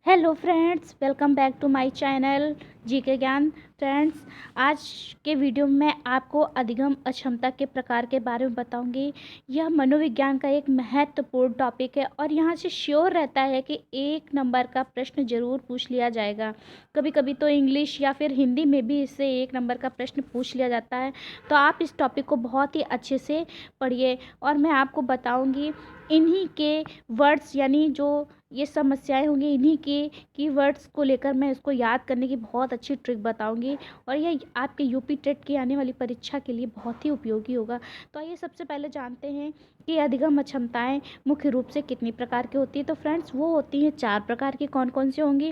Hello friends, welcome back to my channel GK ज्ञान। Friends, आज के वीडियो में मैं आपको अधिगम अक्षमता के प्रकार के बारे में बताऊंगी। यह मनोविज्ञान का एक महत्वपूर्ण टॉपिक है और यहाँ से श्योर रहता है कि 1 नंबर का प्रश्न जरूर पूछ लिया जाएगा। कभी कभी तो इंग्लिश या फिर हिंदी में भी इससे 1 नंबर का प्रश्न पूछ लिया जाता है। तो आप इस टॉपिक को बहुत ही अच्छे से पढ़िए और मैं आपको बताऊँगी इन्हीं के वर्ड्स, यानी जो ये समस्याएं होंगी इन्हीं के कीवर्ड्स को लेकर मैं इसको याद करने की बहुत अच्छी ट्रिक बताऊंगी और यह आपके यूपी टेट की आने वाली परीक्षा के लिए बहुत ही उपयोगी होगा। तो आइए सबसे पहले जानते हैं कि अधिगम अक्षमताएं मुख्य रूप से कितनी प्रकार की होती है। तो फ्रेंड्स, वो होती हैं 4 प्रकार की। कौन कौन सी होंगी?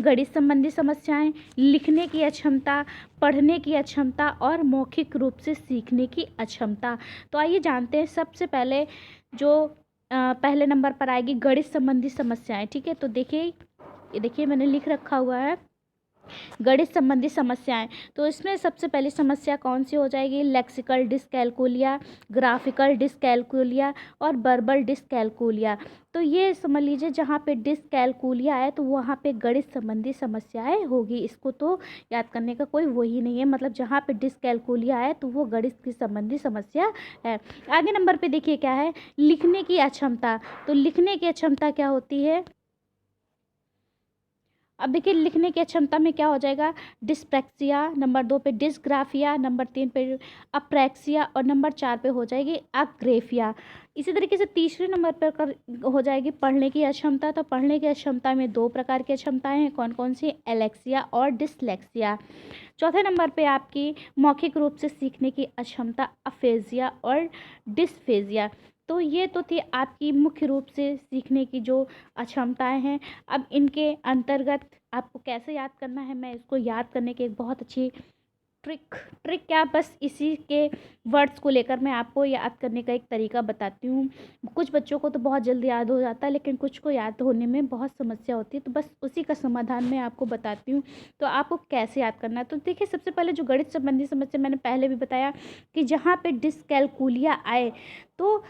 गणित संबंधी समस्याएं, लिखने की अक्षमता, पढ़ने की अक्षमता और मौखिक रूप से सीखने की अक्षमता। तो आइए जानते हैं। सबसे पहले जो पहले नंबर पर आएगी गणित संबंधी समस्याएं। ठीक है, तो देखिए, ये देखिए मैंने लिख रखा हुआ है गणित संबंधी समस्याएं। तो इसमें सबसे पहली समस्या कौन सी हो जाएगी? लेक्सिकल डिसकैलकुलिया, ग्राफिकल डिसकैलकुलिया और वर्बल डिसकैलकुलिया। तो ये समझ लीजिए, जहाँ पे डिसकैलकुलिया है तो वहाँ पे गणित संबंधी समस्याएं होगी। इसको तो याद करने का कोई वो ही नहीं है, मतलब जहाँ पे डिसकैलकुलिया है तो वो गणित की संबंधी समस्या है। आगे नंबर पे देखिए क्या है, लिखने की अक्षमता। तो लिखने की अक्षमता क्या होती है? अब देखिए, लिखने की क्षमता में क्या हो जाएगा? डिस्प्रैक्सिया, नंबर 2 पे डिसग्राफिया, नंबर 3 पे अप्रैक्सिया और नंबर 4 पे हो जाएगी अग्रेफिया। इसी तरीके से तीसरे नंबर पर हो जाएगी पढ़ने की अक्षमता। तो पढ़ने की अक्षमता में 2 प्रकार की क्षमताएं हैं। कौन कौन सी? एलेक्सिया और डिसलेक्सिया। चौथे नंबर पे आपकी मौखिक रूप से सीखने की अक्षमता अफेजिया और डिसफेजिया। तो ये तो थी आपकी मुख्य रूप से सीखने की जो अक्षमताएं हैं। अब इनके अंतर्गत आपको कैसे याद करना है, मैं इसको याद करने की एक बहुत अच्छी ट्रिक क्या, बस इसी के वर्ड्स को लेकर मैं आपको याद करने का एक तरीका बताती हूँ। कुछ बच्चों को तो बहुत जल्दी याद हो जाता है, लेकिन कुछ को याद होने में बहुत समस्या होती है। तो बस उसी का समाधान मैं आपको बताती हूँ। तो आपको कैसे याद करना है, तो देखिए, सबसे पहले जो गणित संबंधी समस्या, मैंने पहले भी बताया कि जहाँ पे डिसकैलकुलिया आए तो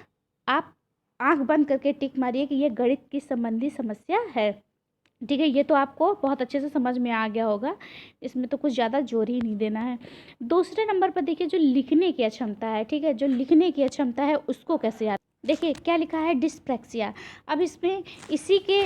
आप आंख बंद करके टिक मारिए कि ये गणित की संबंधी समस्या है। ठीक है, ये तो आपको बहुत अच्छे से समझ में आ गया होगा, इसमें तो कुछ ज़्यादा जोर ही नहीं देना है। दूसरे नंबर पर देखिए, जो लिखने की अक्षमता है। ठीक है, जो लिखने की अक्षमता है उसको कैसे याद? देखिए क्या लिखा है, डिस्प्रैक्सिया। अब इसमें इसी के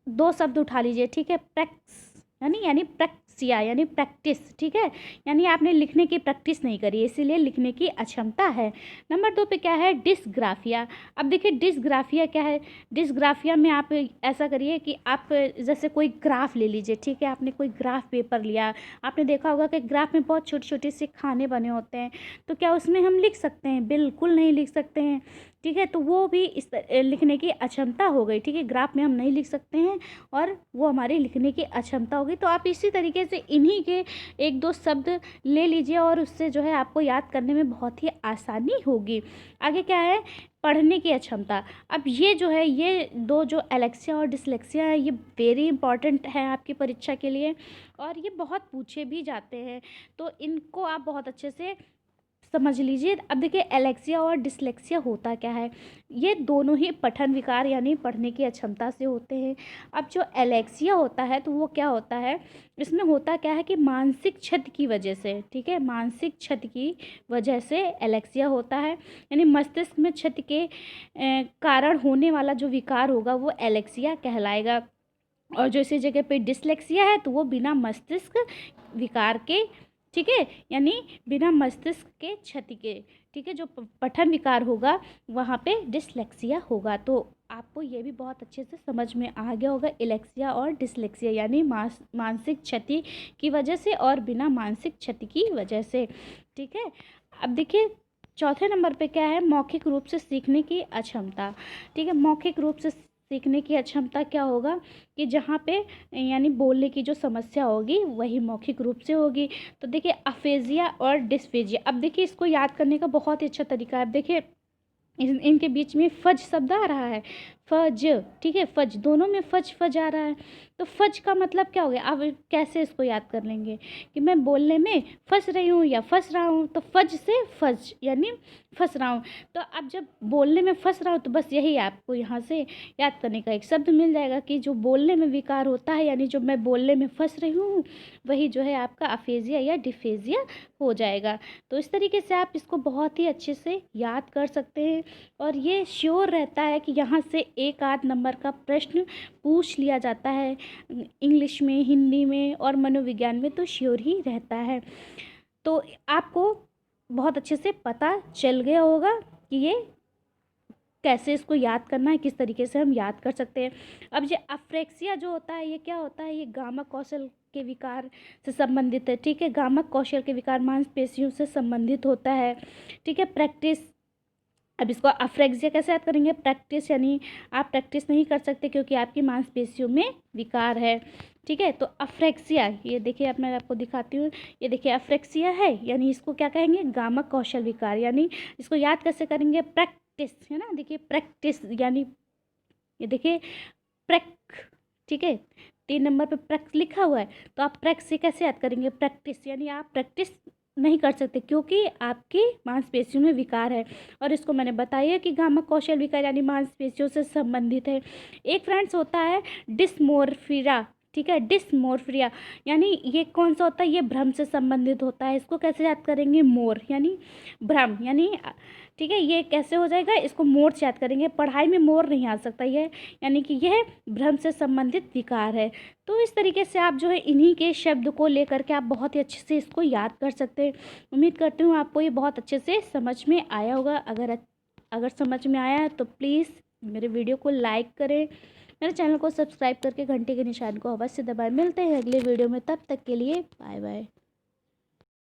2 शब्द उठा लीजिए। ठीक है, प्रैक्स यानी प्रैक्सिया यानी प्रैक्टिस। ठीक है, यानी आपने लिखने की प्रैक्टिस नहीं करी, इसीलिए लिखने की अक्षमता है। नंबर 2 पे क्या है? डिसग्राफिया। अब देखिए, डिसग्राफिया क्या है? डिसग्राफिया में आप ऐसा करिए कि आप जैसे कोई ग्राफ ले लीजिए। ठीक है, आपने कोई ग्राफ पेपर लिया, आपने देखा होगा कि ग्राफ में बहुत छोटे छोटे से खाने बने होते हैं। तो क्या उसमें हम लिख सकते हैं? बिल्कुल नहीं लिख सकते हैं। ठीक है, तो वो भी इस लिखने की अक्षमता हो गई। ठीक है, ग्राफ में हम नहीं लिख सकते हैं और वो हमारी लिखने की अक्षमता होगी। तो आप इसी तरीके से इन्हीं के 1-2 शब्द ले लीजिए और उससे जो है आपको याद करने में बहुत ही आसानी होगी। आगे क्या है? पढ़ने की अक्षमता। अब ये जो है, ये 2 जो एलेक्सिया और डिसलेक्सिया है, ये वेरी इंपॉर्टेंट है आपकी परीक्षा के लिए और ये बहुत पूछे भी जाते हैं। तो इनको आप बहुत अच्छे से समझ लीजिए। अब देखिए, एलेक्सिया और डिसलेक्सिया होता क्या है? ये दोनों ही पठन विकार यानी पढ़ने की अक्षमता से होते हैं। अब जो एलेक्सिया होता है तो वो क्या होता है? इसमें होता क्या है कि मानसिक क्षति की वजह से, ठीक है, मानसिक क्षति की वजह से एलेक्सिया होता है, यानी मस्तिष्क में क्षति के कारण होने वाला जो विकार होगा वो एलेक्सिया कहलाएगा। और जो इसी जगह पे डिसलेक्सिया है तो वो बिना मस्तिष्क विकार के, ठीक है, यानी बिना मस्तिष्क के क्षति के, ठीक है, जो पठन विकार होगा वहाँ पे डिसलेक्सिया होगा। तो आपको ये भी बहुत अच्छे से समझ में आ गया होगा, एलेक्सिया और डिसलेक्सिया यानी मानसिक क्षति की वजह से और बिना मानसिक क्षति की वजह से। ठीक है, अब देखिए चौथे नंबर पे क्या है? मौखिक रूप से सीखने की अक्षमता। ठीक है, मौखिक रूप से सीखने की अक्षमता क्या होगा कि जहाँ पे यानी बोलने की जो समस्या होगी वही मौखिक रूप से होगी। तो देखिए, अफेजिया और डिस्फेजिया। अब देखिए, इसको याद करने का बहुत ही अच्छा तरीका है। अब देखिए, इनके बीच में फज शब्द आ रहा है। फज, ठीक है, फज, दोनों में फज फज आ रहा है। तो फज का मतलब क्या हो गया, अब कैसे इसको याद कर लेंगे कि मैं बोलने में फंस रही हूँ या फंस रहा हूँ, तो फज से फज यानी फंस रहा हूँ। तो अब जब बोलने में फंस रहा हूँ तो बस यही आपको यहाँ से याद करने का एक शब्द मिल जाएगा कि जो बोलने में विकार होता है, यानी जो मैं बोलने में फंस रही हूँ, वही जो है आपका अफेजिया या डिफेजिया हो जाएगा। तो इस तरीके से आप इसको बहुत ही अच्छे से याद कर सकते हैं, और ये श्योर रहता है कि यहाँ से एक आध नंबर का प्रश्न पूछ लिया जाता है इंग्लिश में, हिंदी में और मनोविज्ञान में, तो श्योर ही रहता है। तो आपको बहुत अच्छे से पता चल गया होगा कि ये कैसे इसको याद करना है, किस तरीके से हम याद कर सकते हैं। अब ये अफ्रेक्सिया जो होता है, ये क्या होता है, ये गामा कौशल के विकार से संबंधित है, ठीक है, गामा कौशल के विकार मांसपेशियों से संबंधित होता है, ठीक है। प्रैक्टिस, अब इसको अफ्रेक्सिया कैसे याद करेंगे, प्रैक्टिस, यानी आप प्रैक्टिस नहीं कर सकते क्योंकि आपकी मांसपेशियों में विकार है, ठीक है। तो अफ्रेक्सिया, ये देखिए, अब मैं आपको दिखाती हूँ, ये देखिए अफ्रेक्सिया है, यानी इसको क्या कहेंगे, गामा कौशल विकार, यानी इसको याद कैसे करेंगे, प्रैक्टिस, है ना, देखिए प्रैक्टिस, यानी ये देखिए प्रैक, ठीक है, 3 नंबर पे प्रैक्ट लिखा हुआ है, तो आप प्रैक्ट से कैसे याद करेंगे, प्रैक्टिस, यानी आप प्रैक्टिस नहीं कर सकते क्योंकि आपकी मांसपेशियों में विकार है। और इसको मैंने बताया कि गामा कौशल विकार यानी मांसपेशियों से संबंधित है। एक फ्रेंड्स होता है डिस्मोर्फिया, ठीक है, डिस्मोर्फिया, यानी ये कौन सा होता है, ये भ्रम से संबंधित होता है। इसको कैसे याद करेंगे, मोर, यानी भ्रम, यानी ठीक है, ये कैसे हो जाएगा, इसको मोर से याद करेंगे, पढ़ाई में मोर नहीं आ सकता, यह यानी कि यह भ्रम से संबंधित विकार है। तो इस तरीके से आप जो है इन्हीं के शब्द को लेकर के आप बहुत ही अच्छे से इसको याद कर सकते हैं। उम्मीद करती हूँ आपको ये बहुत अच्छे से समझ में आया होगा। अगर समझ में आया है तो प्लीज़ मेरे वीडियो को लाइक करें, मेरे चैनल को सब्सक्राइब करके घंटे के निशान को अवश्य दबाएं। मिलते हैं अगले वीडियो में, तब तक के लिए बाय बाय।